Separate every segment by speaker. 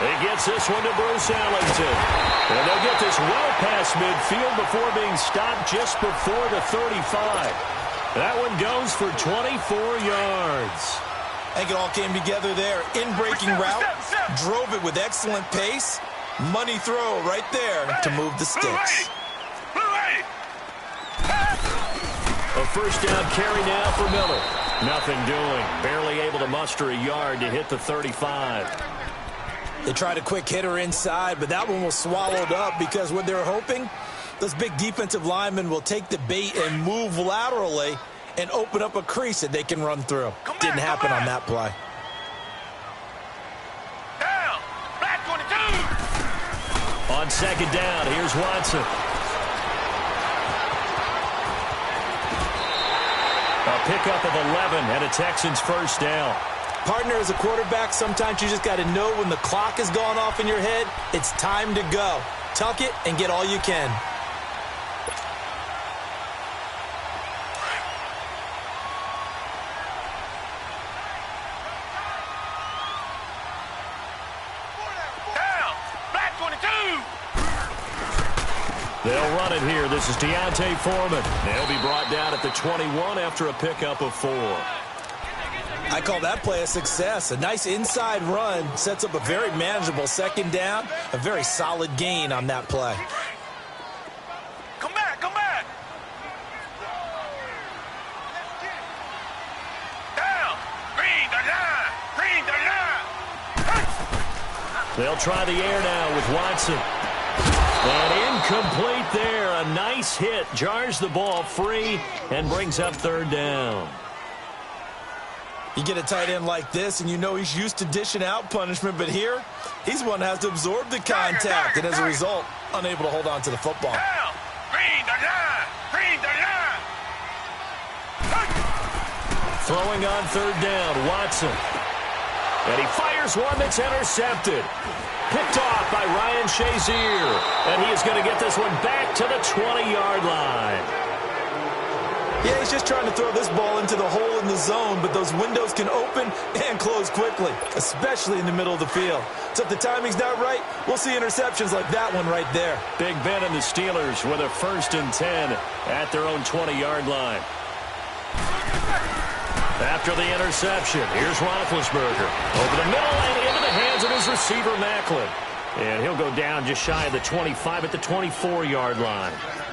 Speaker 1: He gets this one to Bruce Ellington. And they'll get this well past midfield before being stopped just before the 35. That one goes for 24 yards.
Speaker 2: I think it all came together there. In-breaking route, drove it with excellent pace. Money throw right there to move the sticks.
Speaker 1: A first down carry now for Miller. Nothing doing. Barely able to muster a yard to hit the 35.
Speaker 2: They tried a quick hitter inside, but that one was swallowed up because what they're hoping, those big defensive linemen will take the bait and move laterally and open up a crease that they can run through. Didn't happen on that play.
Speaker 3: Down. Black 22.
Speaker 1: On second down, here's Watson. A pickup of 11 and a Texans first down.
Speaker 2: Partner, as a quarterback, sometimes you just got to know when the clock has gone off in your head, it's time to go. Tuck it and get all you can.
Speaker 3: Down. Black 22.
Speaker 1: They'll run it here. This is Deontay Foreman. They'll be brought down at the 21 after a pickup of 4.
Speaker 2: I call that play a success. A nice inside run sets up a very manageable second down. A very solid gain on that play.
Speaker 3: Come back, come back. Down. Green the line. Green the line.
Speaker 1: They'll try the air now with Watson. And incomplete there. A nice hit. Jars the ball free and brings up third down.
Speaker 2: You get a tight end like this, and you know he's used to dishing out punishment, but here, he's one that has to absorb the contact, and as a result, unable to hold on to the football.
Speaker 3: Down. Green the line. Green the line.
Speaker 1: Throwing on third down, Watson. And he fires one that's intercepted. Picked off by Ryan Shazier. And he is going to get this one back to the 20-yard line.
Speaker 2: Yeah, he's just trying to throw this ball into the hole in the zone, but those windows can open and close quickly, especially in the middle of the field. So if the timing's not right, we'll see interceptions like that one right there.
Speaker 1: Big Ben and the Steelers with a 1st and 10 at their own 20-yard line. After the interception, here's Roethlisberger. Over the middle and into the hands of his receiver, Macklin. And he'll go down just shy of the 25 at the 24-yard line.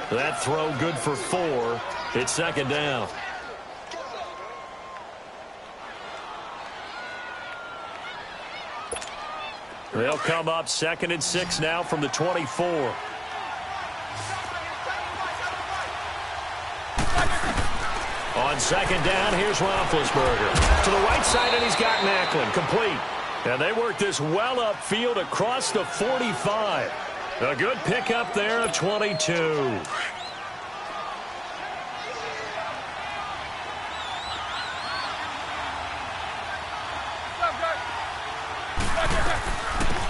Speaker 1: That throw good for 4. It's second down. They'll come up 2nd and 6 now from the 24. On second down, here's Roethlisberger. To the right side, and he's got Macklin. Complete. And they work this well upfield across the 45. A good pickup there of 22.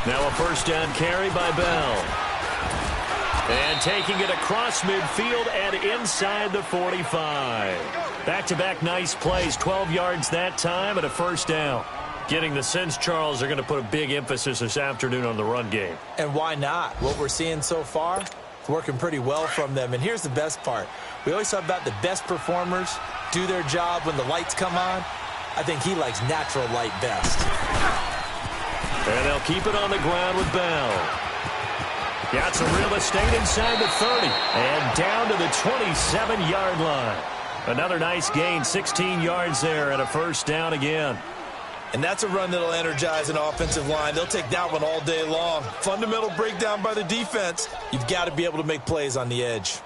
Speaker 1: Now a first down carry by Bell. And taking it across midfield and inside the 45. Back-to-back nice plays, 12 yards that time and a first down. Getting the sense, Charles, are going to put a big emphasis this afternoon on the run game.
Speaker 2: And why not? What we're seeing so far, it's working pretty well from them. And here's the best part. We always talk about the best performers do their job when the lights come on. I think he likes natural light best.
Speaker 1: And they'll keep it on the ground with Bell. Got some real estate inside the 30. And down to the 27-yard line. Another nice gain, 16 yards there and a first down again.
Speaker 2: And that's a run that'll energize an offensive line. They'll take that one all day long. Fundamental breakdown by the defense. You've got to be able to make plays on the edge.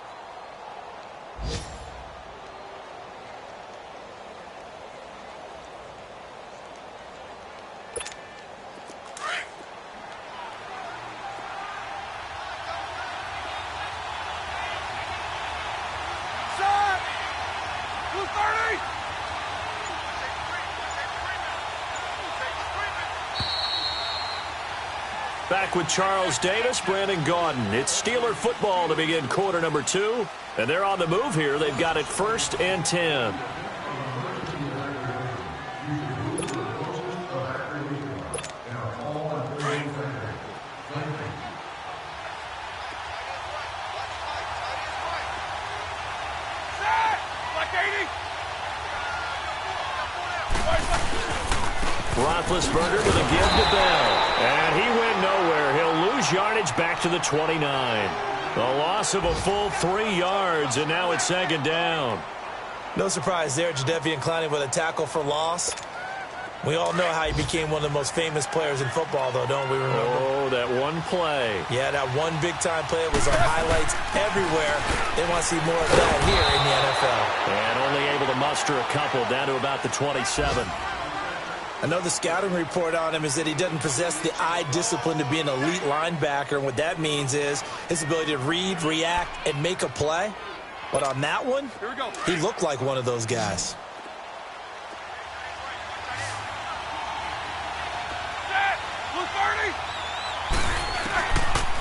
Speaker 1: Back with Charles Davis, Brandon Gaudin. It's Steeler football to begin quarter number 2. And they're on the move here. They've got it 1st and 10. Roethlisberger with a give to Bell. And he went nowhere. He'll lose yardage back to the 29. A loss of a full 3 yards, and now it's second down.
Speaker 2: No surprise there, Jadeveon Clowney with a tackle for loss. We all know how he became one of the most famous players in football, though, don't we remember?
Speaker 1: Oh, that one play.
Speaker 2: Yeah, that one big-time play. It was on highlights everywhere. They want to see more of that here in the NFL.
Speaker 1: And only able to muster a couple down to about the 27.
Speaker 2: I know the scouting report on him is that he doesn't possess the eye discipline to be an elite linebacker. And what that means is his ability to read, react, and make a play. But on that one, he looked like one of those guys.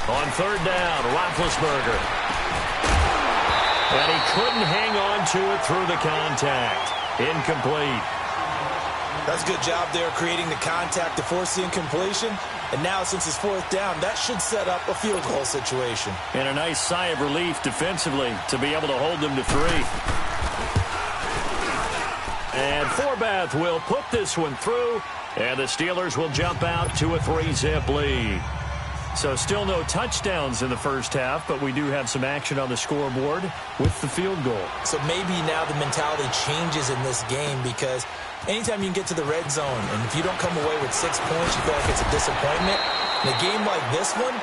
Speaker 1: On third down, Roethlisberger. And he couldn't hang on to it through the contact. Incomplete.
Speaker 2: That's a good job there creating the contact to force the incompletion. And now, since it's fourth down, that should set up a field goal situation.
Speaker 1: And a nice sigh of relief defensively to be able to hold them to 3. And Forbath will put this one through, and the Steelers will jump out to a 3-zip lead. So still no touchdowns in the first half, but we do have some action on the scoreboard with the field goal.
Speaker 2: So maybe now the mentality changes in this game, because anytime you can get to the red zone, and if you don't come away with 6 points, you feel like it's a disappointment. In a game like this one,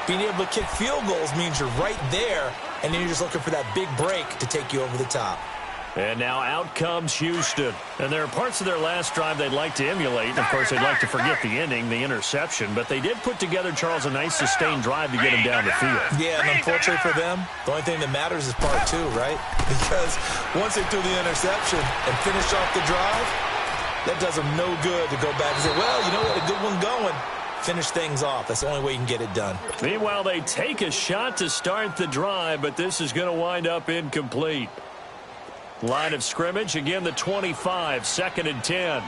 Speaker 2: being able to kick field goals means you're right there, and then you're just looking for that big break to take you over the top.
Speaker 1: And now out comes Houston. And there are parts of their last drive they'd like to emulate. And, of course, they'd like to forget the ending, the interception. But they did put together, Charles, a nice sustained drive to get him down the field.
Speaker 2: Yeah, and unfortunately for them, the only thing that matters is part 2, right? Because once they threw the interception and finished off the drive, that does them no good to go back and say, well, you know what, a good one going. Finish things off. That's the only way you can get it done.
Speaker 1: Meanwhile, they take a shot to start the drive, but this is going to wind up incomplete. Line of scrimmage, again the 25, 2nd and 10.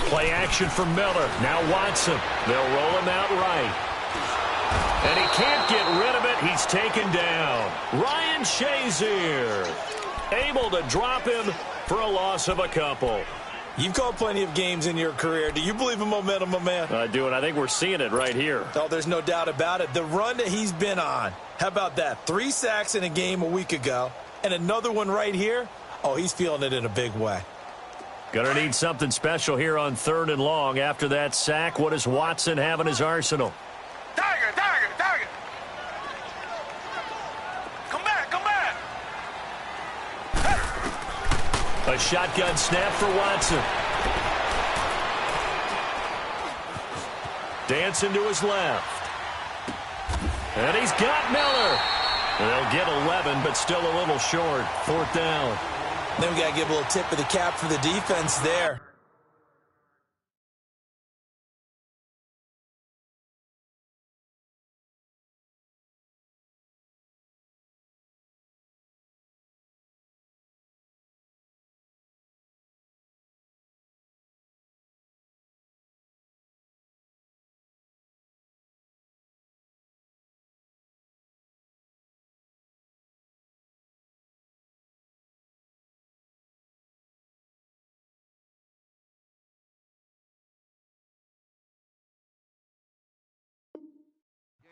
Speaker 1: Play action for Miller. Now Watson. They'll roll him out right. And he can't get rid of it. He's taken down. Ryan Shazier able to drop him for a loss of a couple.
Speaker 2: You've called plenty of games in your career. Do you believe in momentum, my man?
Speaker 1: I do, and I think we're seeing it right here.
Speaker 2: Oh, there's no doubt about it. The run that he's been on. How about that? 3 sacks in a game a week ago, and another one right here. Oh, he's feeling it in a big way.
Speaker 1: Gonna need something special here on 3rd and long. After that sack, what does Watson have in his arsenal?
Speaker 3: Tiger, tiger, tiger. Come back, come back.
Speaker 1: A shotgun snap for Watson. Dancing to his left. And he's got Miller. They'll get 11, but still a little short. 4th down.
Speaker 2: Then we got to give a little tip of the cap for the defense there.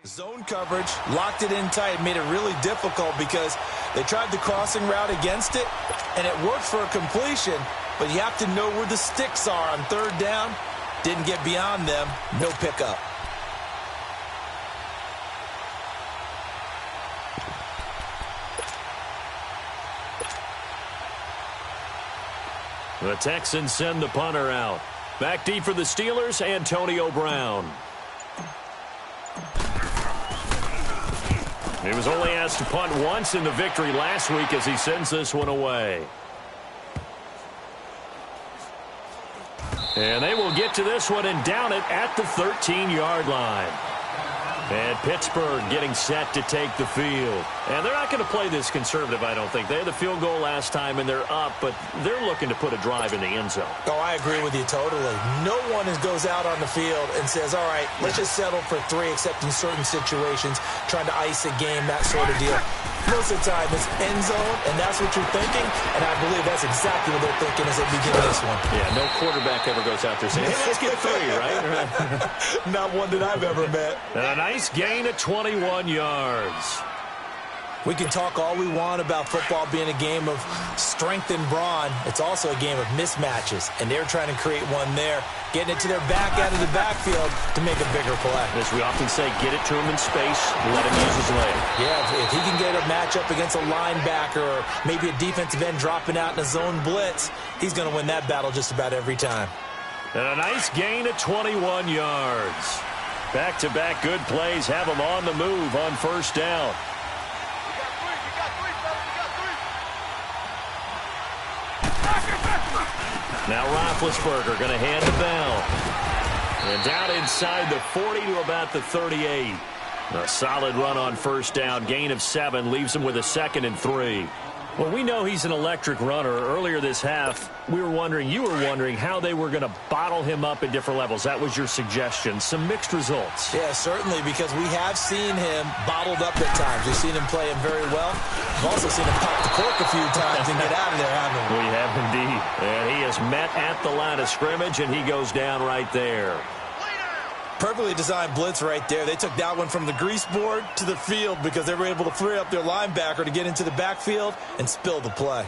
Speaker 2: Zone coverage, locked it in tight, made it really difficult because they tried the crossing route against it, and it worked for a completion, but you have to know where the sticks are on 3rd down. Didn't get beyond them, no pickup.
Speaker 1: The Texans send the punter out. Back deep for the Steelers, Antonio Brown. He was only asked to punt once in the victory last week as he sends this one away. And they will get to this one and down it at the 13-yard line. And Pittsburgh getting set to take the field. And they're not going to play this conservative, I don't think. They had the field goal last time, and they're up, but they're looking to put a drive in the end zone.
Speaker 2: Oh, I agree with you totally. No one goes out on the field and says, all right, let's just settle for 3, except in certain situations, trying to ice a game, that sort of deal. Most of the time, it's end zone, and that's what you're thinking, and I believe that's exactly what they're thinking as they begin this one.
Speaker 1: Yeah, no quarterback ever goes out there saying, hey, let's get 3, right?
Speaker 2: Not one that I've ever met.
Speaker 1: And a nice gain of 21 yards.
Speaker 2: We can talk all we want about football being a game of strength and brawn. It's also a game of mismatches, and they're trying to create one there, getting it to their back out of the backfield to make a bigger play.
Speaker 1: As we often say, get it to him in space, let him use his leg.
Speaker 2: Yeah, if he can get a matchup against a linebacker or maybe a defensive end dropping out in a zone blitz, he's going to win that battle just about every time.
Speaker 1: And a nice gain of 21 yards. Back-to-back good plays have him on the move on first down. Now Roethlisberger going to hand to Bell. And down inside the 40 to about the 38. A solid run on first down. Gain of 7 leaves him with a 2nd and 3. Well, we know he's an electric runner. Earlier this half, you were wondering how they were going to bottle him up at different levels. That was your suggestion. Some mixed results.
Speaker 2: Yeah, certainly, because we have seen him bottled up at times. We've seen him play him very well. We've also seen him pop the cork a few times and get out of there, haven't we?
Speaker 1: We have indeed. And he is met at the line of scrimmage, and he goes down right there.
Speaker 2: Perfectly designed blitz right there. They took that one from the grease board to the field because they were able to free up their linebacker to get into the backfield and spill the play.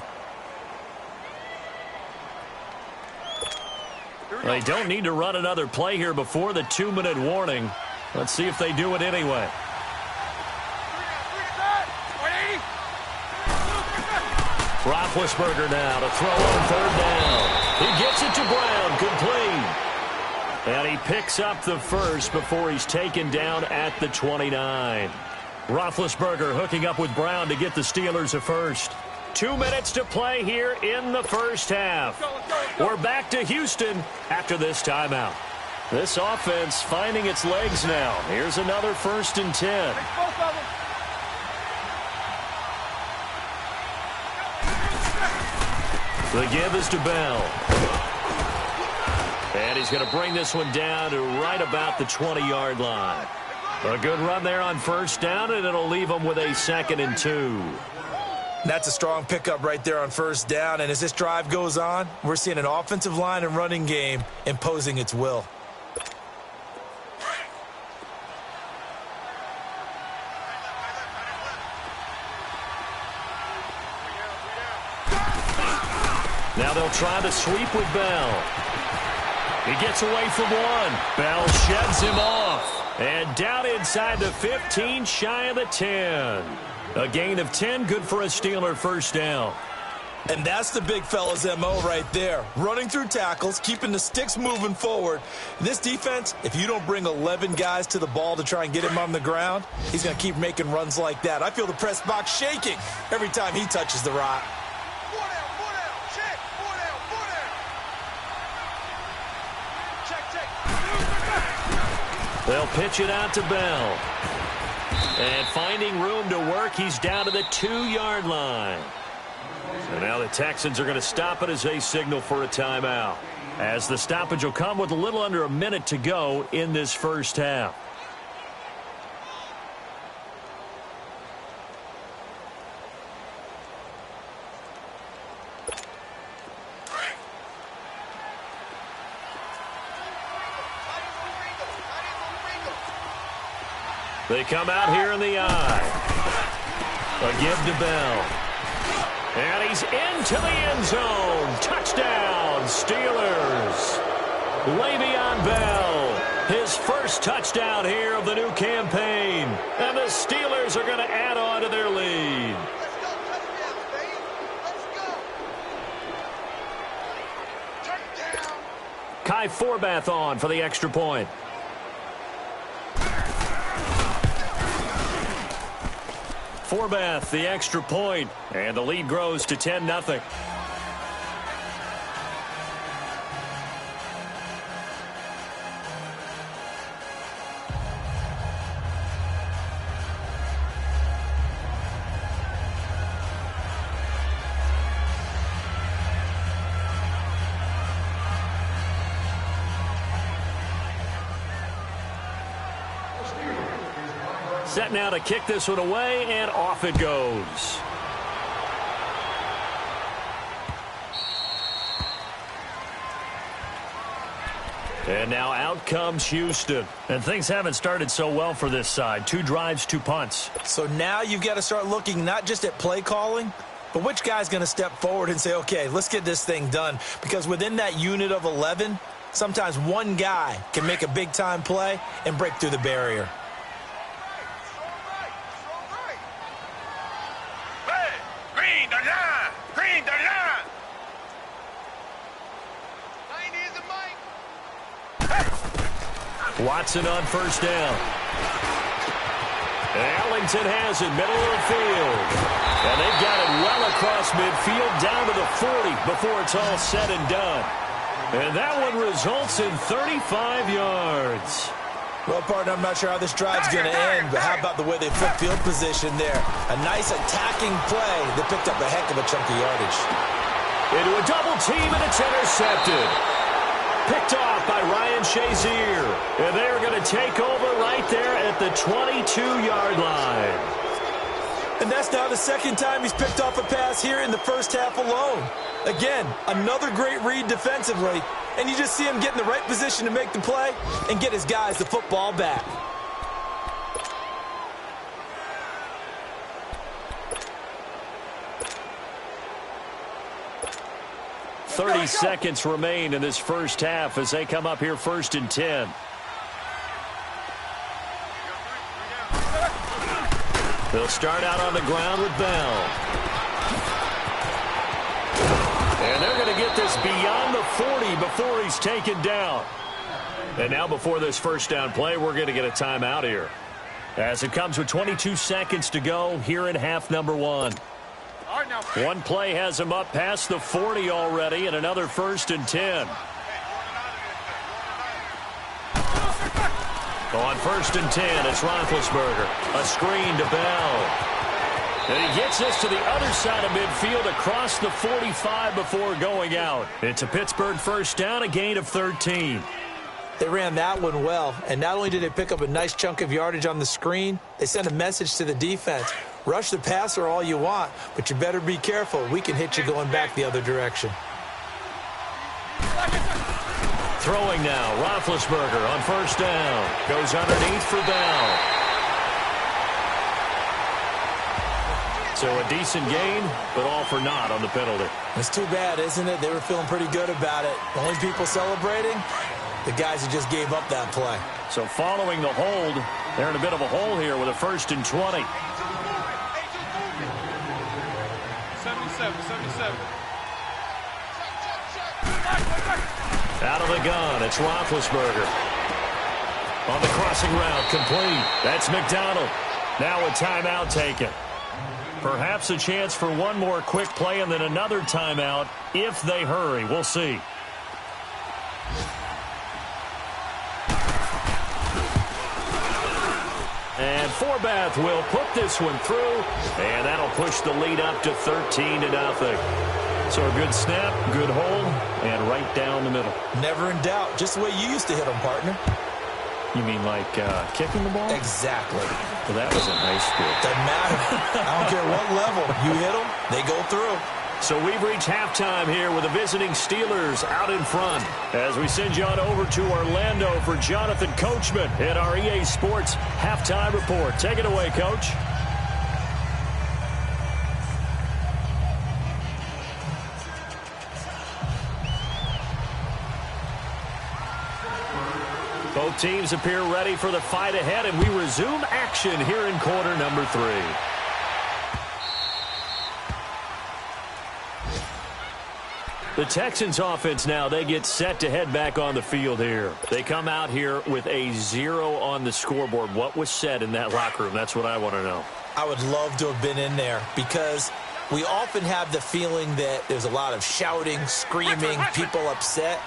Speaker 1: They don't need to run another play here before the 2-minute warning. Let's see if they do it anyway. Roethlisberger now to throw on third down. He gets it to Brown, complete. And he picks up the first before he's taken down at the 29. Roethlisberger hooking up with Brown to get the Steelers a first. 2 minutes to play here in the first half. We're back to Houston after this timeout. This offense finding its legs now. Here's another 1st and 10. The give is to Bell. And he's going to bring this one down to right about the 20-yard line. A good run there on first down, and it'll leave him with a 2nd and 2.
Speaker 2: That's a strong pickup right there on first down. And as this drive goes on, we're seeing an offensive line and running game imposing its will.
Speaker 1: Now they'll try the sweep with Bell. He gets away from one. Bell sheds him off. And down inside the 15, shy of the 10. A gain of 10, good for a Steeler first down.
Speaker 2: And that's the big fella's MO right there. Running through tackles, keeping the sticks moving forward. This defense, if you don't bring 11 guys to the ball to try and get him on the ground, he's going to keep making runs like that. I feel the press box shaking every time he touches the rock.
Speaker 1: They'll pitch it out to Bell. And finding room to work, he's down to the 2-yard line. So now the Texans are going to stop it as they signal for a timeout. As the stoppage will come with a little under a minute to go in this first half. They come out here in the eye. A give to Bell. And he's into the end zone. Touchdown, Steelers. Le'Veon Bell, his first touchdown here of the new campaign. And the Steelers are going to add on to their lead. Kai Forbath on for the extra point. Forbath, the extra point, and the lead grows to 10-0. Set now to kick this one away, and off it goes. And now out comes Houston. And things haven't started so well for this side. 2 drives, 2 punts.
Speaker 2: So now you've got to start looking not just at play calling, but which guy's going to step forward and say, okay, let's get this thing done. Because within that unit of 11, sometimes one guy can make a big-time play and break through the barrier.
Speaker 3: Green the line! Green the line!
Speaker 1: Watson on first down. Ellington has it, middle of the field. And they've got it well across midfield, down to the 40 before it's all said and done. And that one results in 35 yards.
Speaker 2: Well, partner, I'm not sure how this drive's going to end, but how about the way they flip field position there? A nice attacking play that picked up a heck of a chunk of yardage.
Speaker 1: Into a double team, and it's intercepted. Picked off by Ryan Shazier. And they're going to take over right there at the 22-yard line.
Speaker 2: And that's now the second time he's picked off a pass here in the first half alone. Again, another great read defensively. And you just see him get in the right position to make the play and get his guys the football back.
Speaker 1: 30 seconds remain in this first half as they come up here 1st and 10. They'll start out on the ground with Bell. And they're going to get this beyond the 40 before he's taken down. And now before this first down play, we're going to get a timeout here. As it comes with 22 seconds to go here in half number 1. One play has him up past the 40 already, and another 1st and 10. On 1st and 10, it's Roethlisberger. A screen to Bell. And he gets this to the other side of midfield across the 45 before going out. It's a Pittsburgh first down, a gain of 13.
Speaker 2: They ran that one well, and not only did they pick up a nice chunk of yardage on the screen, they sent a message to the defense. Rush the passer all you want, but you better be careful. We can hit you going back the other direction.
Speaker 1: Throwing now, Roethlisberger on first down. Goes underneath for Bell. So a decent gain, but all for naught on the penalty.
Speaker 2: It's too bad, isn't it? They were feeling pretty good about it. The only people celebrating, the guys who just gave up that play.
Speaker 1: So following the hold, they're in a bit of a hole here with a 1st and 20.
Speaker 3: 77.
Speaker 1: Out of the gun, it's Roethlisberger. On the crossing route, complete. That's McDonald. Now a timeout taken. Perhaps a chance for one more quick play and then another timeout if they hurry. We'll see. And Forbath will put this one through, and that'll push the lead up to 13-0. So a good snap, good hold, and right down the middle.
Speaker 2: Never in doubt. Just the way you used to hit them, partner.
Speaker 1: You mean like kicking the ball?
Speaker 2: Exactly.
Speaker 1: Well, that was in high school.
Speaker 2: Doesn't matter. I don't care what level. You hit them, they go through.
Speaker 1: So we've reached halftime here with the visiting Steelers out in front. As we send you on over to Orlando for Jonathan Coachman at our EA Sports Halftime Report. Take it away, Coach. Both teams appear ready for the fight ahead, and we resume action here in quarter number 3. The Texans offense now, they get set to head back on the field here. They come out here with a 0 on the scoreboard. What was said in that locker room? That's what I want to know.
Speaker 2: I would love to have been in there because we often have the feeling that there's a lot of shouting, screaming, people upset.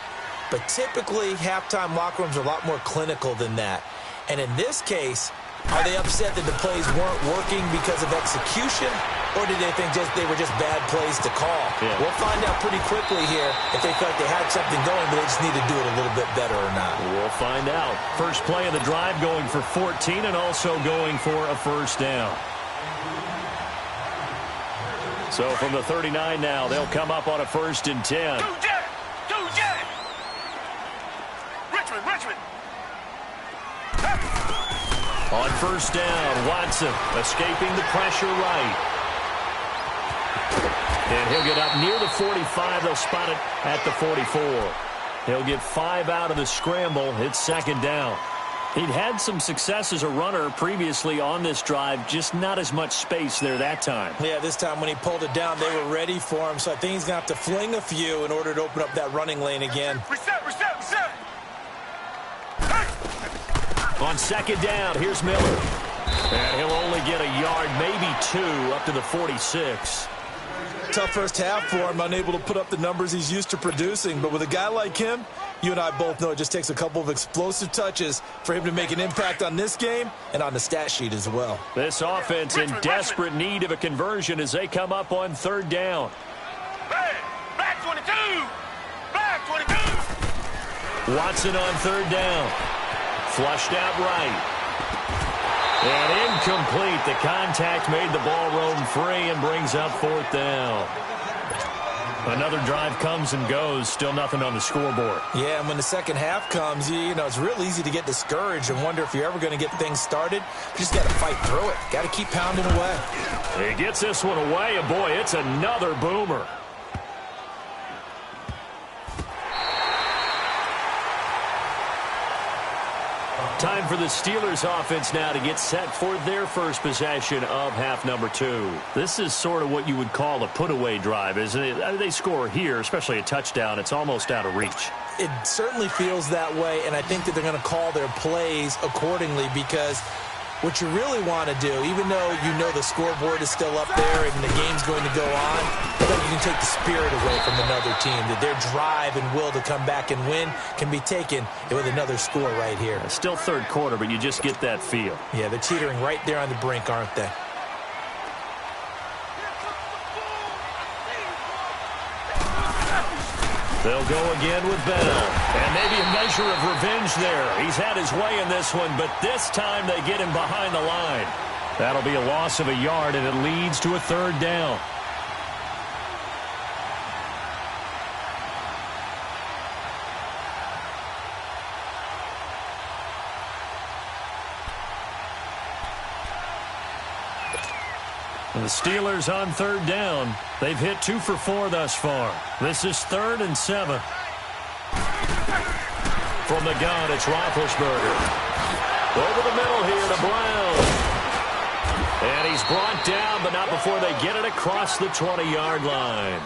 Speaker 2: But typically, halftime locker rooms are a lot more clinical than that. And in this case, are they upset that the plays weren't working because of execution? Or did they think they were just bad plays to call?
Speaker 1: Yeah.
Speaker 2: We'll find out pretty quickly here if they felt they had something going, but they just need to do it a little bit better or not.
Speaker 1: We'll find out. First play of the drive going for 14 and also going for a first down. So from the 39 now, they'll come up on a 1st and 10.
Speaker 3: Richmond.
Speaker 1: On first down, Watson escaping the pressure right. And he'll get up near the 45. They'll spot it at the 44. He'll get 5 out of the scramble. It's 2nd down. He'd had some success as a runner previously on this drive, just not as much space there that time.
Speaker 2: Yeah, this time when he pulled it down, they were ready for him. So I think he's going to have to fling a few in order to open up that running lane again.
Speaker 3: Reset.
Speaker 1: On 2nd down, here's Miller. And he'll only get a yard, maybe 2, up to the 46.
Speaker 2: Tough first half for him, unable to put up the numbers he's used to producing. But with a guy like him, you and I both know it just takes a couple of explosive touches for him to make an impact on this game and on the stat sheet as well.
Speaker 1: This offense in desperate need of a conversion as they come up on 3rd down.
Speaker 3: Hey, back 22.
Speaker 1: Watson on 3rd down. Flushed out right. And incomplete. The contact made the ball roam free and brings up 4th down. Another drive comes and goes. Still nothing on the scoreboard.
Speaker 2: Yeah, and when the second half comes, you know, it's real easy to get discouraged and wonder if you're ever going to get things started. You just got to fight through it. Got to keep pounding away.
Speaker 1: He gets this one away, and boy, it's another boomer. Time for the Steelers offense now to get set for their first possession of half number 2. This is sort of what you would call a put-away drive, isn't it? They score here, especially a touchdown. It's almost out of reach.
Speaker 2: It certainly feels that way, and I think that they're going to call their plays accordingly because what you really want to do, even though you know the scoreboard is still up there and the game's going to go on, but you can take the spirit away from another team, that their drive and will to come back and win can be taken with another score right here.
Speaker 1: It's still 3rd quarter, but you just get that feel.
Speaker 2: Yeah, they're teetering right there on the brink, aren't they?
Speaker 1: They'll go again with Bell. And maybe a measure of revenge there. He's had his way in this one, but this time they get him behind the line. That'll be a loss of a yard, and it leads to a 3rd down. And the Steelers on 3rd down. They've hit 2 for 4 thus far. This is 3rd and 7. From the gun, it's Roethlisberger. Over the middle here to Brown. And he's brought down, but not before they get it across the 20-yard line.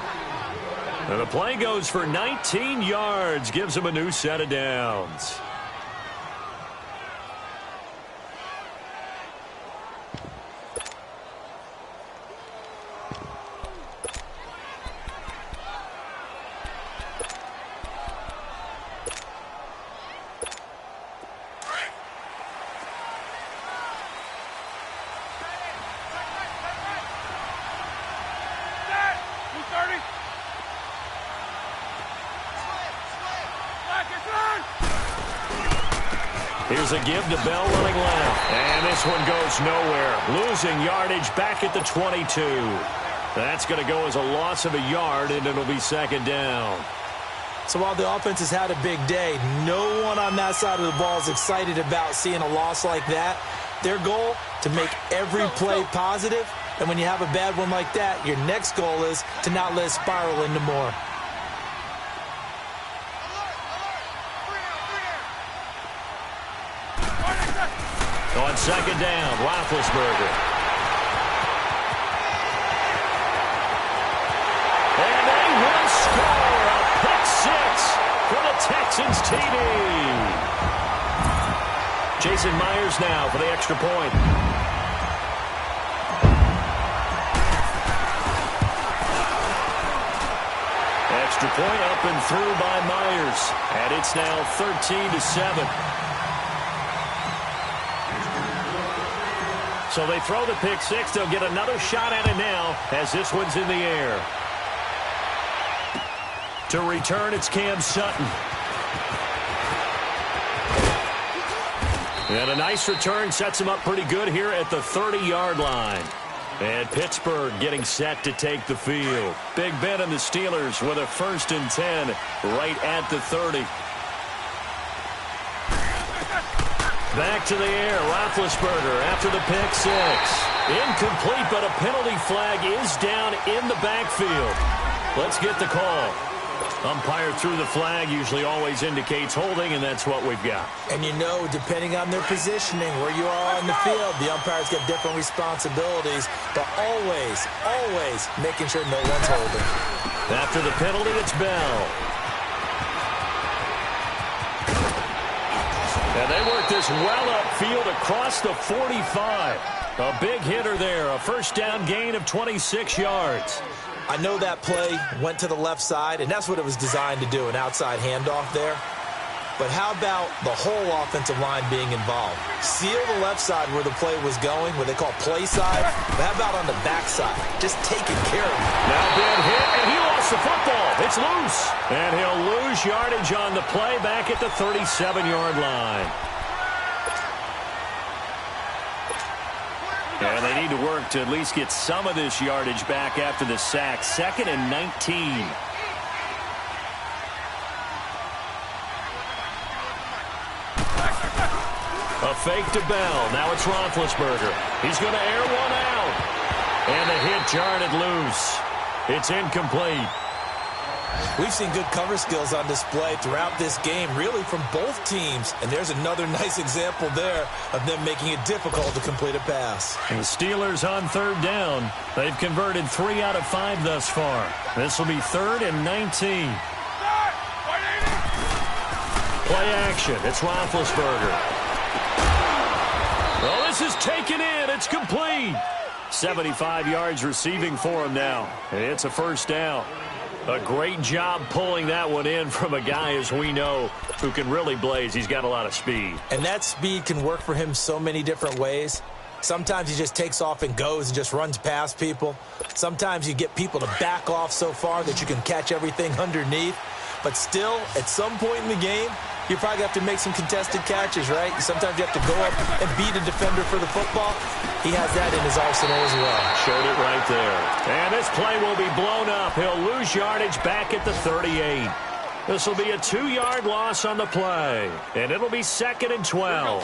Speaker 1: And the play goes for 19 yards, gives him a new set of downs. Here's a give to Bell running left. And this one goes nowhere. Losing yardage back at the 22. That's going to go as a loss of a yard, and it'll be 2nd down.
Speaker 2: So while the offense has had a big day, no one on that side of the ball is excited about seeing a loss like that. Their goal, to make every play positive. And when you have a bad one like that, your next goal is to not let it spiral into more.
Speaker 1: On 2nd down, Roethlisberger. And they will score a pick 6 for the Texans TD. Jason Myers now for the extra point. Extra point up and through by Myers. And it's now 13-7. So they throw the pick six. They'll get another shot at it now as this one's in the air. To return, it's Cam Sutton. And a nice return sets him up pretty good here at the 30-yard line. And Pittsburgh getting set to take the field. Big Ben and the Steelers with a 1st and 10 right at the 30. Back to the air, Roethlisberger after the pick six. Incomplete, but a penalty flag is down in the backfield. Let's get the call. Umpire threw the flag, usually always indicates holding, and that's what we've got.
Speaker 2: And you know, depending on their positioning, where you are on the field, the umpires get different responsibilities, but always making sure no one's holding.
Speaker 1: After the penalty, it's Bell. And they work this well upfield across the 45. A big hitter there, a 1st down gain of 26 yards.
Speaker 2: I know that play went to the left side, and that's what it was designed to do, an outside handoff there. But how about the whole offensive line being involved? Seal the left side where the play was going, what they call play side. But how about on the back side? Just taking care of it.
Speaker 1: Now bad hit, and he lost the football. It's loose. And he'll lose yardage on the play back at the 37-yard line. And they need to work to at least get some of this yardage back after the sack. 2nd and 19. A fake to Bell. Now it's Roethlisberger. He's going to air one out. And the hit jarred it loose. It's incomplete.
Speaker 2: We've seen good cover skills on display throughout this game, really from both teams. And there's another nice example there of them making it difficult to complete a pass.
Speaker 1: And the Steelers on 3rd down. They've converted 3 out of 5 thus far. This will be 3rd and 19. Play action. It's Roethlisberger. Well, this is taken in. It's complete. 75 yards receiving for him now. It's a 1st down. A great job pulling that one in from a guy, as we know, who can really blaze. He's got a lot of speed.
Speaker 2: And that speed can work for him so many different ways. Sometimes he just takes off and goes and just runs past people. Sometimes you get people to back off so far that you can catch everything underneath. But still, at some point in the game, you probably have to make some contested catches, right? Sometimes you have to go up and beat a defender for the football. He has that in his arsenal as well.
Speaker 1: Showed it right there. And this play will be blown up. He'll lose yardage back at the 38. This will be a 2-yard loss on the play. And it'll be 2nd and 12.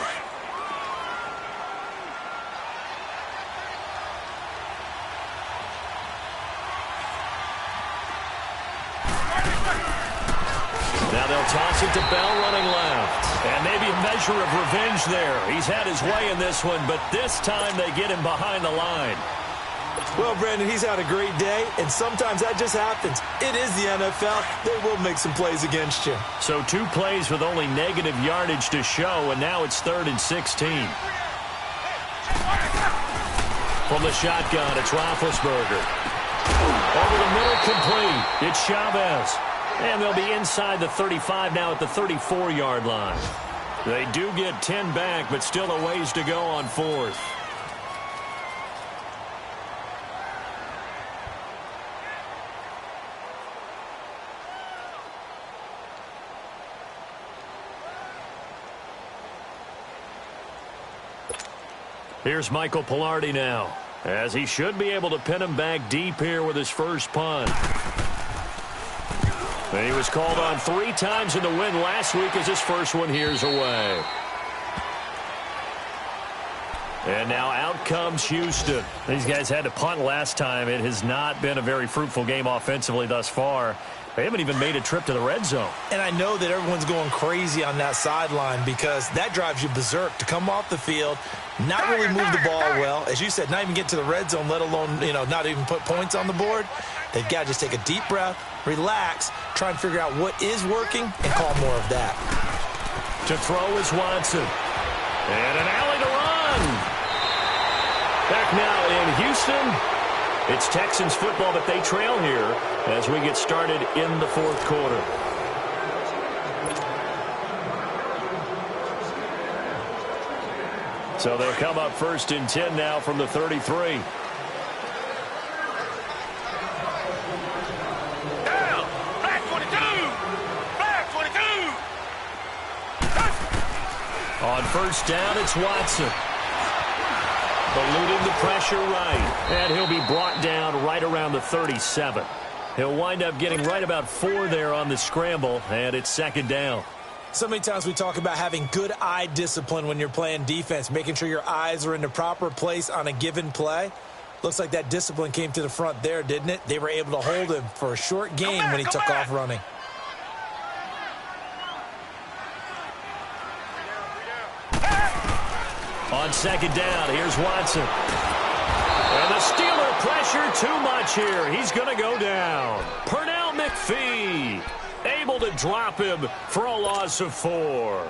Speaker 1: Now they'll toss it to Bell running left. And maybe a measure of revenge there. He's had his way in this one, but this time they get him behind the line.
Speaker 2: Well, Brandon, he's had a great day, and sometimes that just happens. It is the NFL. They will make some plays against you.
Speaker 1: So 2 plays with only negative yardage to show, and now it's 3rd and 16. From the shotgun, it's Roethlisberger. Over the middle, complete. It's Chavez. And they'll be inside the 35 now at the 34-yard line. They do get 10 back, but still a ways to go on 4th. Here's Michael Pilardi now, as he should be able to pin him back deep here with his first punt. And he was called on 3 times in the win last week as his first one here's away. And now out comes Houston. These guys had to punt last time. It has not been a very fruitful game offensively thus far. They haven't even made a trip to the red zone.
Speaker 2: And I know that everyone's going crazy on that sideline because that drives you berserk to come off the field, not really move the ball well. As you said, not even get to the red zone, let alone, not even put points on the board. They've got to just take a deep breath, relax, try and figure out what is working, and call more of that.
Speaker 1: To throw is Watson. And an alley to run. Back now in Houston. It's Texans football, but they trail here as we get started in the 4th quarter. So they'll come up 1st and 10 now from the 33.
Speaker 3: Down! Black 22! Black 22!
Speaker 1: On 1st down, it's Watson. Eluding the pressure right. And he'll be brought down right around the 37. He'll wind up getting right about 4 there on the scramble, and it's 2nd down.
Speaker 2: So many times we talk about having good eye discipline when you're playing defense, making sure your eyes are in the proper place on a given play. Looks like that discipline came to the front there, didn't it? They were able to hold him for a short game when he took off running.
Speaker 1: On 2nd down, here's Watson. And the Steeler pressure too much here. He's going to go down. Pernell McPhee able to drop him for a loss of 4.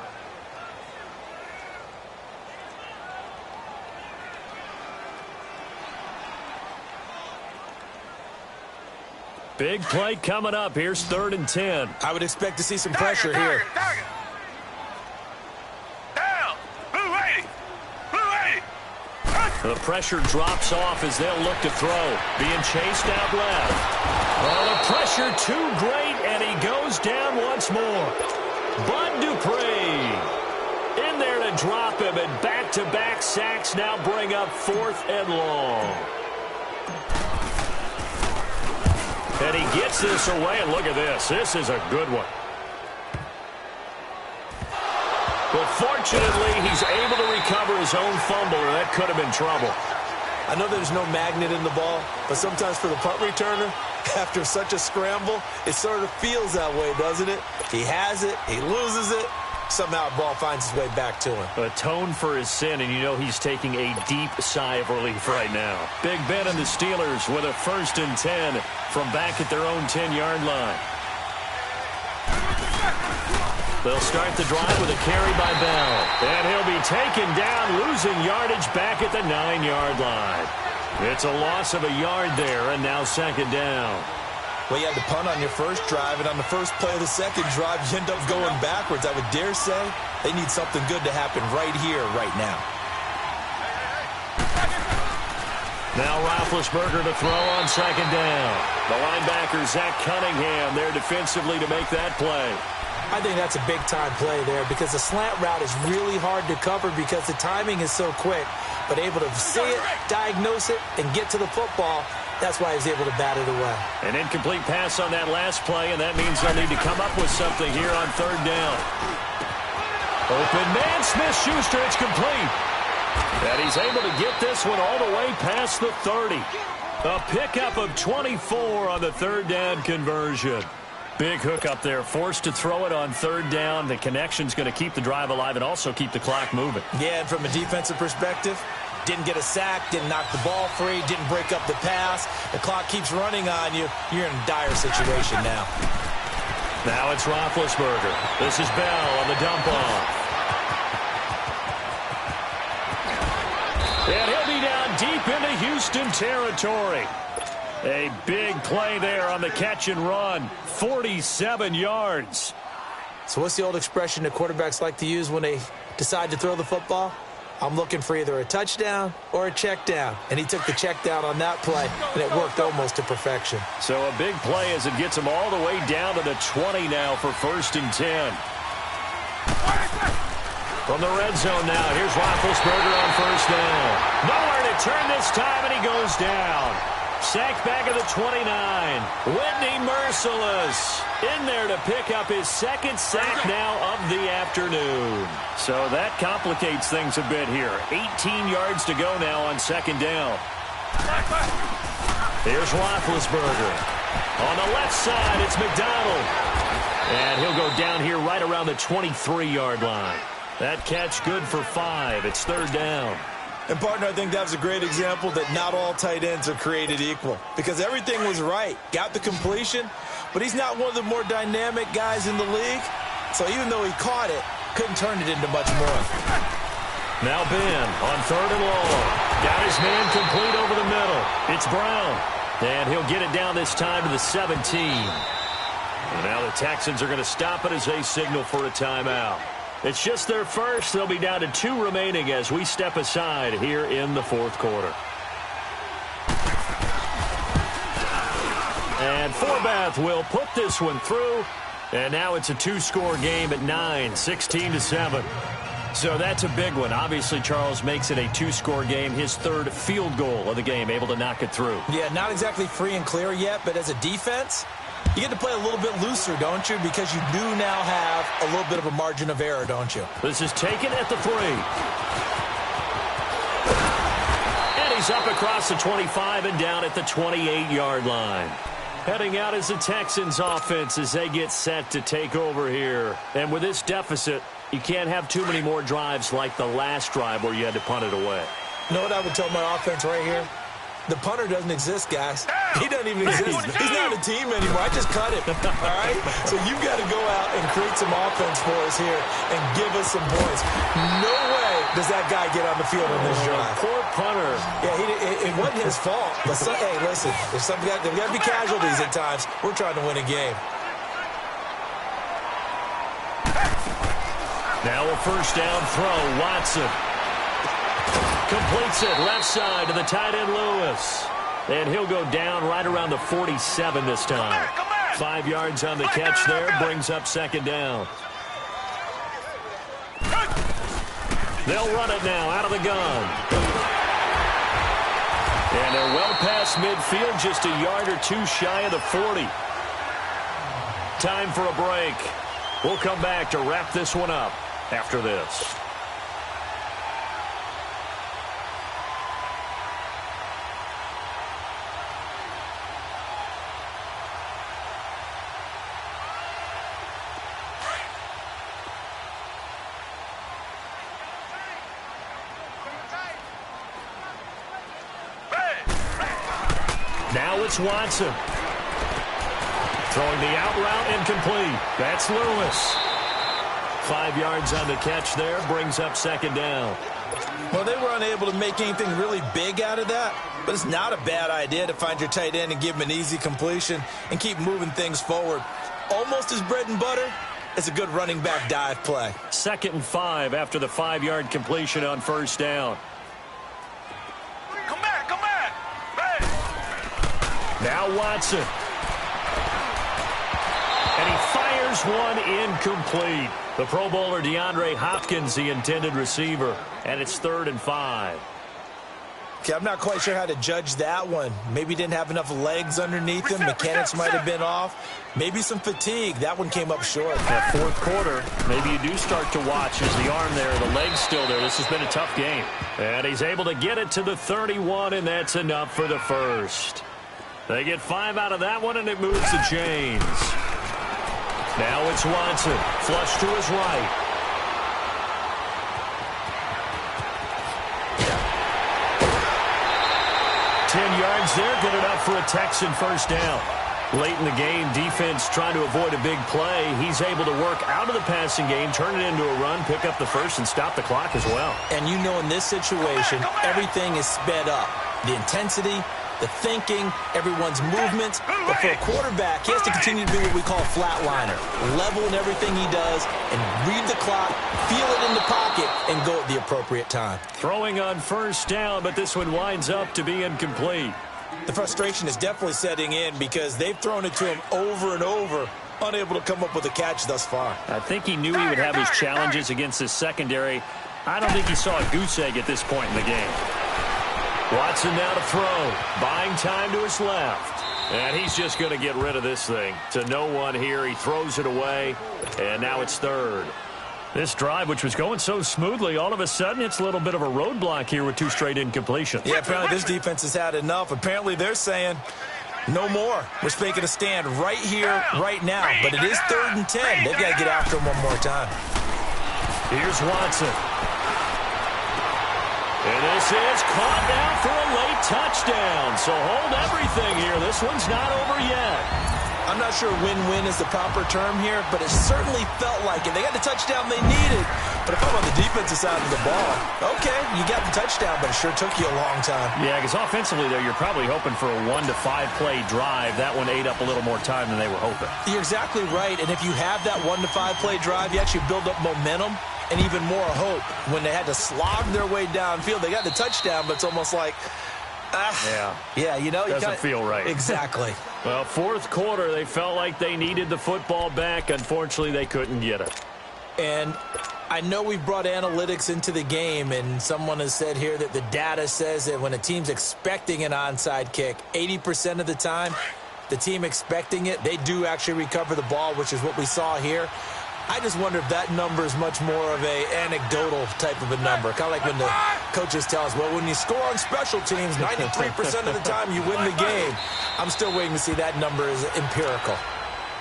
Speaker 1: Big play coming up. Here's 3rd and 10.
Speaker 2: I would expect to see some pressure here.
Speaker 3: Target. Down! Blue 80! Blue 80!
Speaker 1: The pressure drops off as they'll look to throw. Being chased out left. Oh, the pressure too great, and he goes down once more. Bud Dupree in there to drop him, and back-to-back sacks now bring up 4th and long. And he gets this away, and look at this. This is a good one. But fortunately, he's able to recover his own fumble, or that could have been trouble.
Speaker 2: I know there's no magnet in the ball, but sometimes for the punt returner, after such a scramble, it sort of feels that way, doesn't it? He has it, he loses it, somehow the ball finds its way back to him.
Speaker 1: Atone for his sin, and you know he's taking a deep sigh of relief right now. Big Ben and the Steelers with a 1st and 10 from back at their own 10-yard line. They'll start the drive with a carry by Bell. And he'll be taken down, losing yardage back at the 9-yard line. It's a loss of a yard there, and now 2nd down.
Speaker 2: Well, you had to punt on your first drive, and on the first play of the second drive, you end up going backwards. I would dare say they need something good to happen right here, right now.
Speaker 1: Now Roethlisberger to throw on 2nd down. The linebacker, Zach Cunningham, there defensively to make that play.
Speaker 2: I think that's a big-time play there because the slant route is really hard to cover because the timing is so quick. But able to see it, diagnose it, and get to the football, that's why he's able to bat it away.
Speaker 1: An incomplete pass on that last play, and that means they'll need to come up with something here on 3rd down. Open man, Smith-Schuster, it's complete. And he's able to get this one all the way past the 30. A pickup of 24 on the 3rd down conversion. Big hook up there, forced to throw it on 3rd down. The connection's going to keep the drive alive and also keep the clock moving.
Speaker 2: Yeah, and from a defensive perspective, didn't get a sack, didn't knock the ball free, didn't break up the pass. The clock keeps running on you. You're in a dire situation now.
Speaker 1: Now it's Roethlisberger. This is Bell on the dump off. And he'll be down deep into Houston territory. A big play there on the catch and run. 47 yards.
Speaker 2: So what's the old expression that quarterbacks like to use when they decide to throw the football? I'm looking for either a touchdown or a check down. And he took the check down on that play, and it worked almost to perfection.
Speaker 1: So a big play as it gets him all the way down to the 20 now for 1st and 10. From the red zone now, here's Roethlisberger on 1st down. Nowhere to turn this time, and he goes down. Sacked back at the 29. Whitney Merciless in there to pick up his 2nd sack now of the afternoon. So that complicates things a bit here. 18 yards to go now on 2nd down. Here's Roethlisberger. On the left side, it's McDonald. And he'll go down here right around the 23-yard line. That catch good for 5. It's 3rd down.
Speaker 2: And, partner, I think that was a great example that not all tight ends are created equal because everything was right. Got the completion, but he's not one of the more dynamic guys in the league. So even though he caught it, couldn't turn it into much more.
Speaker 1: Now Ben on 3rd and long. Got his man complete over the middle. It's Brown. And he'll get it down this time to the 17. And now the Texans are going to stop it as they signal for a timeout. It's just their first. They'll be down to 2 remaining as we step aside here in the fourth quarter. And Forbath will put this one through. And now it's a 2-score game at 9, 16-7. So that's a big one. Obviously, Charles makes it a 2-score game. His 3rd field goal of the game, able to knock it through.
Speaker 2: Yeah, not exactly free and clear yet, but as a defense, you get to play a little bit looser, don't you? Because you do now have a little bit of a margin of error, don't you?
Speaker 1: This is taken at the 3. And he's up across the 25 and down at the 28-yard line. Heading out is the Texans offense as they get set to take over here. And with this deficit, you can't have too many more drives like the last drive where you had to punt it away.
Speaker 2: You know what I would tell my offense right here? The punter doesn't exist, guys. He doesn't even exist. He's not a team anymore. I just cut him. All right? So you've got to go out and create some offense for us here and give us some points. No way does that guy get on the field on this drive.
Speaker 1: Poor punter.
Speaker 2: Yeah, it wasn't his fault. But hey, listen, there's got to be casualties at times. We're trying to win a game.
Speaker 1: Now a first down throw. Watson completes it left side to the tight end Lewis. And he'll go down right around the 47 this time. 5 yards on the catch there. Brings up second down. They'll run it now out of the gun. And they're well past midfield, just a yard or 2 shy of the 40. Time for a break. We'll come back to wrap this one up after this. Now it's Watson. Throwing the out route incomplete. That's Lewis. 5 yards on the catch there. Brings up second down.
Speaker 2: Well, they were unable to make anything really big out of that, but it's not a bad idea to find your tight end and give him an easy completion and keep moving things forward. Almost as bread and butter as a good running back dive play.
Speaker 1: 2nd and 5 after the 5-yard completion on first down.
Speaker 3: Come back, come back. Hey.
Speaker 1: Now Watson. And he fires one incomplete. The Pro Bowler DeAndre Hopkins, the intended receiver. And it's 3rd and 5.
Speaker 2: Okay, I'm not quite sure how to judge that one. Maybe didn't have enough legs underneath him. Mechanics might have been off. Maybe some fatigue. That one came up short.
Speaker 1: That fourth quarter, maybe you do start to watch as the arm there, the leg's still there. This has been a tough game. And he's able to get it to the 31, and that's enough for the first. They get 5 out of that one, and it moves the chains. Now it's Watson, flush to his right. Yards there, good enough for a Texan first down. Late in the game, defense trying to avoid a big play. He's able to work out of the passing game, turn it into a run, pick up the first, and stop the clock as well.
Speaker 2: And you know in this situation, everything is sped up. The intensity, the thinking, everyone's movements. But for a quarterback, he has to continue to be what we call a flatliner. Level in everything he does and read the clock, feel it in the pocket, and go at the appropriate time.
Speaker 1: Throwing on first down, but this one winds up to be incomplete.
Speaker 2: The frustration is definitely setting in because they've thrown it to him over and over, unable to come up with a catch thus far.
Speaker 1: I think he knew he would have his challenges against his secondary. I don't think he saw a goose egg at this point in the game. Watson now to throw, buying time to his left. And he's just going to get rid of this thing. To no one here, he throws it away, and now it's 3rd. This drive, which was going so smoothly, all of a sudden it's a little bit of a roadblock here with 2 straight incompletions.
Speaker 2: Yeah, apparently this defense has had enough. Apparently they're saying no more. We're making a stand right here, right now. But it is 3rd and 10. They've got to get after him one more time.
Speaker 1: Here's Watson. And this is caught now for a late touchdown. So hold everything here. This one's not over yet.
Speaker 2: I'm not not sure win-win is the proper term here, but it certainly felt like it. They got the touchdown they needed. But if I'm on the defensive side of the ball, okay, you got the touchdown, but it sure took you a long time.
Speaker 1: Yeah, because offensively, though, you're probably hoping for a 1 to 5 play drive. That one ate up a little more time than they were hoping.
Speaker 2: You're exactly right. And if you have that 1 to 5 play drive, you actually build up momentum and even more hope. When they had to slog their way downfield, they got the touchdown, but it's almost like, yeah, you know,
Speaker 1: doesn't feel right.
Speaker 2: Exactly.
Speaker 1: Well, fourth quarter, they felt like they needed the football back. Unfortunately, they couldn't get it.
Speaker 2: And I know we've brought analytics into the game, and someone has said here that the data says that when a team's expecting an onside kick, 80% of the time, the team expecting it, they do actually recover the ball, which is what we saw here. I just wonder if that number is much more of a anecdotal type of a number. Kind of like when the coaches tell us, well, when you score on special teams, 93% of the time you win the game. I'm still waiting to see that number is empirical.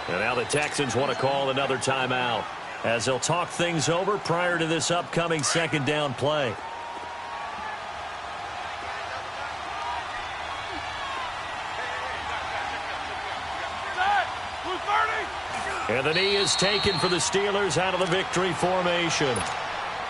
Speaker 1: And now the Texans want to call another timeout as they'll talk things over prior to this upcoming second down play. And the knee is taken for the Steelers out of the victory formation.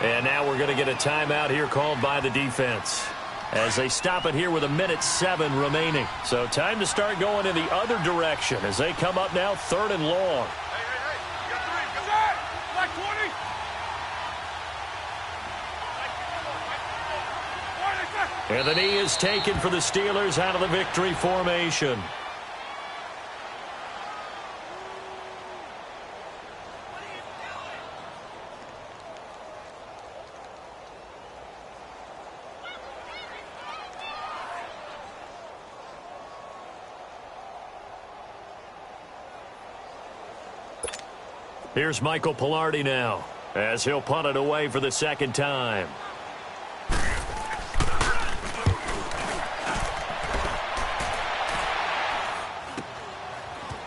Speaker 1: And now we're going to get a timeout here called by the defense as they stop it here with 1:07 remaining. So time to start going in the other direction as they come up now 3rd and long. And the knee is taken for the Steelers out of the victory formation. Here's Michael Pilardi now as he'll punt it away for the second time.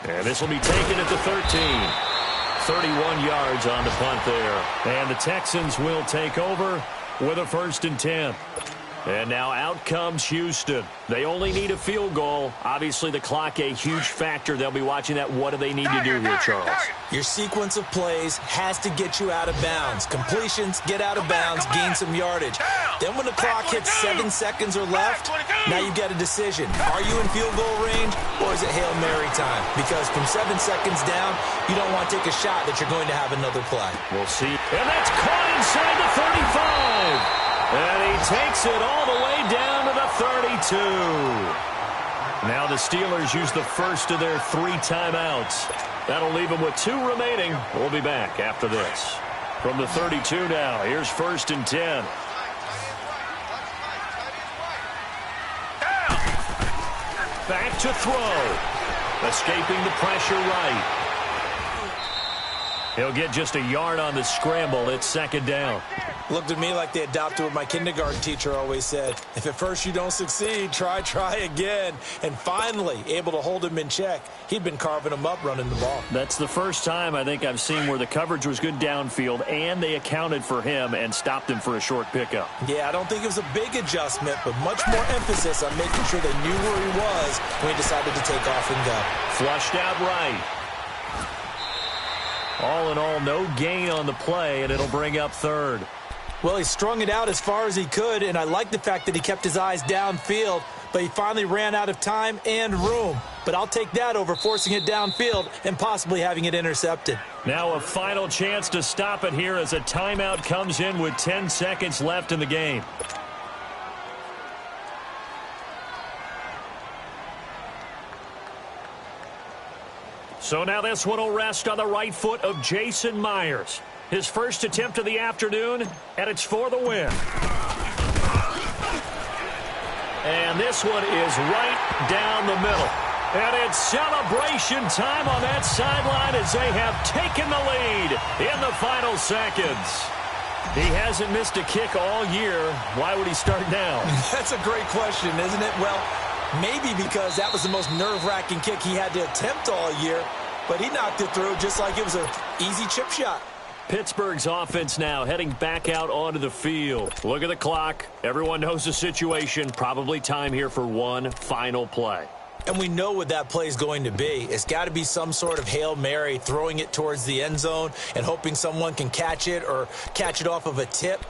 Speaker 1: And this will be taken at the 13. 31 yards on the punt there. And the Texans will take over with a 1st and 10. And now out comes Houston. They only need a field goal. Obviously, the clock a huge factor. They'll be watching that. What do they need to do here, Charles?
Speaker 2: Your sequence of plays has to get you out of bounds. Completions, get out of bounds, gain some yardage. Then when the clock hits 7 seconds or left, now you get a decision. Are you in field goal range or is it Hail Mary time? Because from 7 seconds down, you don't want to take a shot that you're going to have another play.
Speaker 1: We'll see. And that's caught inside the 35. And he takes it all the way down to the 32. Now the Steelers use the first of their 3 timeouts. That'll leave them with 2 remaining. We'll be back after this. From the 32 now, here's 1st and 10. Back to throw. Escaping the pressure right. He'll get just a yard on the scramble. It's 2nd down.
Speaker 2: Looked at me like they adopted what my kindergarten teacher always said. If at first you don't succeed, try again. And finally, able to hold him in check. He'd been carving him up running the ball.
Speaker 1: That's the first time I think I've seen where the coverage was good downfield and they accounted for him and stopped him for a short pickup.
Speaker 2: Yeah, I don't think it was a big adjustment, but much more emphasis on making sure they knew where he was when he decided to take off and go.
Speaker 1: Flushed out right. All in all, no gain on the play, and it'll bring up 3rd.
Speaker 2: Well, he strung it out as far as he could, and I like the fact that he kept his eyes downfield, but he finally ran out of time and room. But I'll take that over forcing it downfield and possibly having it intercepted.
Speaker 1: Now a final chance to stop it here as a timeout comes in with 10 seconds left in the game. So now this one will rest on the right foot of Jason Myers. His first attempt of the afternoon, and it's for the win. And this one is right down the middle. And it's celebration time on that sideline as they have taken the lead in the final seconds. He hasn't missed a kick all year. Why would he start now?
Speaker 2: That's a great question, isn't it? Well, maybe because that was the most nerve-wracking kick he had to attempt all year, but he knocked it through just like it was an easy chip shot.
Speaker 1: Pittsburgh's offense now heading back out onto the field. Look at the clock. Everyone knows the situation. Probably time here for one final play.
Speaker 2: And we know what that play is going to be. It's got to be some sort of Hail Mary, throwing it towards the end zone and hoping someone can catch it or catch it off of a tip.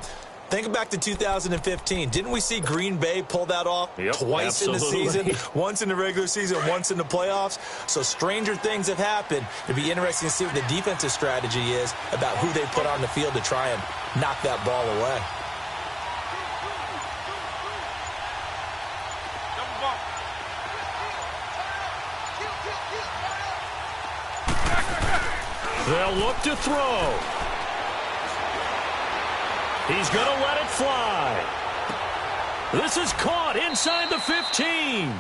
Speaker 2: Think back to 2015. Didn't we see Green Bay pull that off twice
Speaker 1: absolutely.
Speaker 2: in the season? Once in the regular season, once in the playoffs. So stranger things have happened. It'd be interesting to see what the defensive strategy is about who they put on the field to try and knock that ball away.
Speaker 1: They'll look to throw. He's going to let it fly. This is caught inside the 15.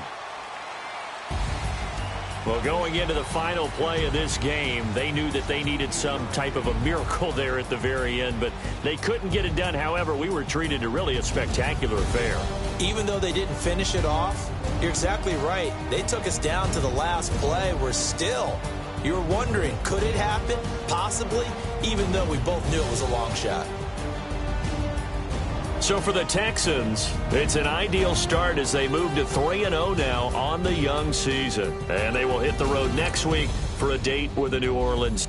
Speaker 1: Well, going into the final play of this game, they knew that they needed some type of a miracle there at the very end, but they couldn't get it done. However, we were treated to really a spectacular affair.
Speaker 2: Even though they didn't finish it off, you're exactly right. They took us down to the last play. We're still, you were wondering, could it happen? Possibly, even though we both knew it was a long shot.
Speaker 1: So for the Texans, it's an ideal start as they move to 3-0 now on the young season. And they will hit the road next week for a date with the New Orleans